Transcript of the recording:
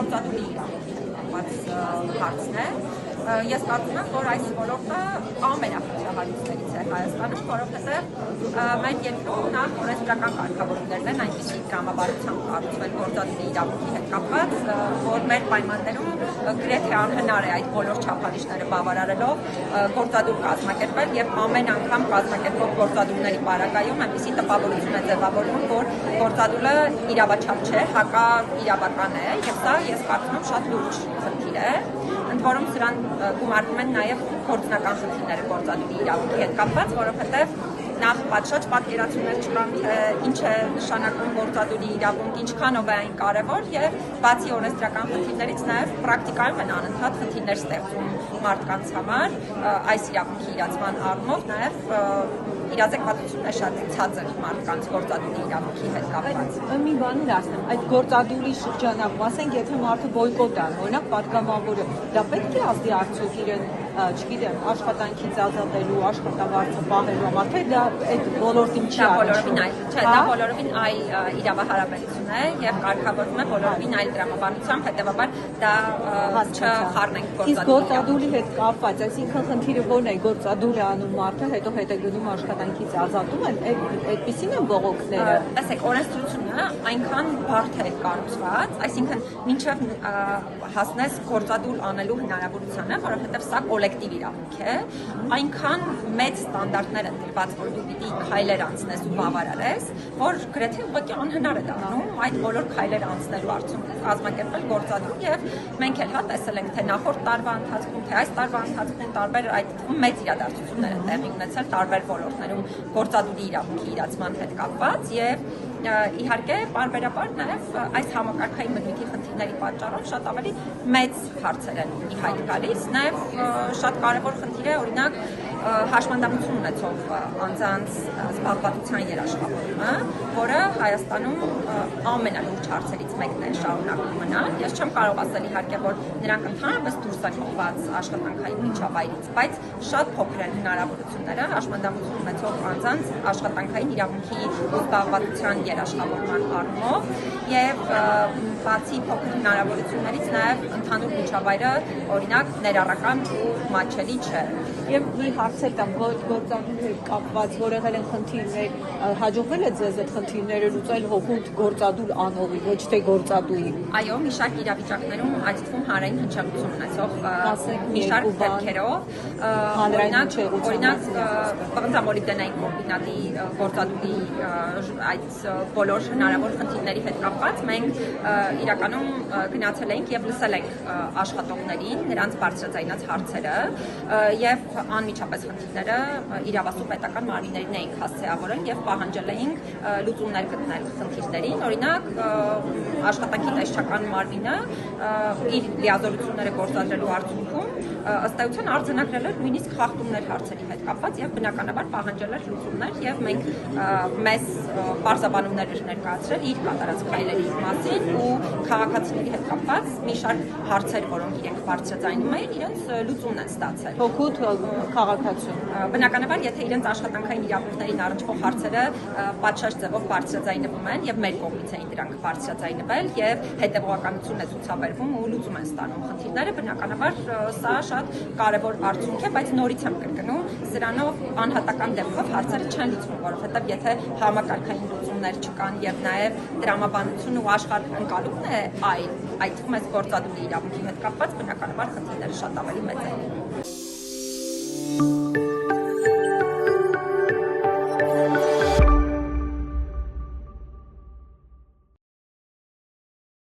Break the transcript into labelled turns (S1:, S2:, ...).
S1: գործադուլի հարցն է։ Ես կարծում եմ, որ այս ոլորտը ամենախնդրահարույցներից է Հայաստանում, որովհետև մեր երկրում նախ օրենսդրական կարգավորումներն են այնպիսի տրամաբարությամբ կառուցվել գործադուլի իրավունքի հետ կապված, որ մեր պայմաններում գրեթե անհնար է այդ բոլոր չափանիշները բավարարելով գործադուլ կազմակերպել եւ ամեն անգամ կազմակերպող գործադուլների պարագայում այնպիսի տպավորություն է ձևավորվում, որ գործադուլը իրավաչափ չէ, հակաիրավական է եւ սա ես կարծում եմ շատ լուրջ խնդիր է, ընդ որում սրան գումարվում են նաև գործնական խնդիրները գործադուլի իրավունքի հետ կապված, որովհետև նախ պատշաճ պատկերացումներ չկան, թե ինչ է նշանակում գործադուլի իրավունք, ինչքանով է այն կարևոր եւ բացի օրենսդրական խնդիրներից նաև պրակտիկայում են անընդհատ խնդիրներ ստեղծում մարդկանց համար այս իրավունքի իրացման առումով նաև իրազեկվածությունն է շատ ցածր մարդկանց գործադուլի իրավունքի հետ կապված։
S2: Մի բան ասեմ, այդ գործադուլի շրջանակում, ասենք, եթե մարդը բոյկոտ ան, օրինակ պատգամավորը, դա պետք է ազդի արդյոք իրեն, չգիտեմ, աշխատանքից ազատելու, աշխատավարձը պահելու համար, թե դա այդ ոլորտին չի
S1: բոլորովին այլ, չէ, դա բոլորովին այլ իրավահարաբերություն է եւ կարգավորվում է բոլորովին այլ տրամաբանությամբ, հետեւաբար դա չխառնենք գործադուլի։
S2: Իսկ գործադուլի հետ կապված, այսինքն խնդիրը ո՞րն է, գործադուլ է անում մարդը, հետո է գնում աշխատանքից ազատում են, այդպիսին են բողոքները։
S1: Տեսեք, օրենսդրությունը այնքան բարդ է կառուցված, այսինքն մինչև հասնես գործադուլ անելու հնարավորությանը, որովհետև սա կոլեկտիվ իրավունք է, այնքան մեծ ստանդարտներ են դրված, որ դու պիտի քայլեր անցնես ու բավարարես, որ գրեթե ուղղակի անհնար է դառնում այդ բոլոր քայլերը անցնելու արդյունքում կազմակերպել գործադուլ եւ մենք էլ հա տեսել ենք թե նախորդ տարվա ընթացքում, թե այս տարվա ընթացքում տարբեր այդ մեծ իրադարձություններ են տեղի ունեցել տարբեր ոլորտներում գործադուլի իրավունքի իրացման հետ կապված եւ իհարկե պարբերաբար նաև այս համակարգային բնույթի խնդիրների պատճառով շատ ավելի մեծ հարցեր են ի հայտ գալիս, նաև շատ կարևոր խնդիր է օրինակ հաշմանդամություն ունեցող անձանց զբաղվածության երաշխավորումը, որը Հայաստանում ամենալուրջ հարցերից մեկն է շարունակում մնալ։ Ես չեմ կարող ասել իհարկե, որ նրանք ընդհանրապես դուրս են մղված աշխատանքային միջավայրից, բայց շատ փոքր են հնարավորությունները հաշմանդամություն ունեցող անձանց աշխատանքային իրավունքի ու զբաղվածության երաշխավորման առումով եւ բացի փոքր հնարավորություններից նաև ընդհանուր միջավայրը օրինակ ներառական ու մատչելի չէ։
S2: Եվ մի հարց է տամ, գործադուլի կապված, որ եղել են խնդիրներ, հաջողվել է ձեզ այդ խնդիրները լուծել հօգուտ գործադուլ անողի, ոչ թե գործադուլի։
S1: Այո, մի շարք իրավիճակներում այդ թվում հանրային հնչեղություն ունեցող մի շարք դեպքերով, օրինակ պղնձամոլիբդենային կոմբինատի գործադուլի այդ բոլոր հնարավոր խնդիրների հետ կապված մենք իրականում գնացել ենք եւ լսել ենք աշխատողներին, նրանց բարձրաձայնած հարցերը եւ անմիջապես խնդիրները իրավասու պետական մարմիններին էինք հասցեավորել եւ պահանջել էինք լուծումներ գտնել խնդիրներին, օրինակ աշխատանքի տեսչական մարմինը իր լիազորությունները գործադրելու արդյունքում ըստ էության արձանագրել էր նույնիսկ խախտումներ հարցերի հետ կապված եւ բնականաբար պահանջել էր լուծումներ եւ մենք մեզ պարզաբանումներ ներկայացրել իր կատարած քայլերի մասին ու քաղաքացիների հետ կապված մի շարք հարցեր, որոնք իրենք բարձրաձայնում էին, իրենց լուծումն են ստացել։
S2: Հօգուտ քաղաքացուն։
S1: Բնականաբար, եթե իրենց աշխատանքային իրավունքներին առնչվող հարցերը պատշաճ ձևով բարձրաձայնվում են եւ մեր կողմից էին դրանք բարձրաձայնվել եւ հետեւողականություն է ցուցաբերվում ու լուծում են ստանում խնդիրները, բնականաբար սա շատ կարևոր արդյունք է, բայց նորից եմ կրկնում, սրանով անհատական դեպքով հարցերը չեն լուծվում, որովհետեւ եթե համակարգային լուծումներ չկան եւ նաեւ տրամաբանությունն ու աշխարհընկալումն է այդ թվում է գործադուլի իրավունքի հետ կապված, բնականաբար խնդիրները շատ ավելի մեծ են։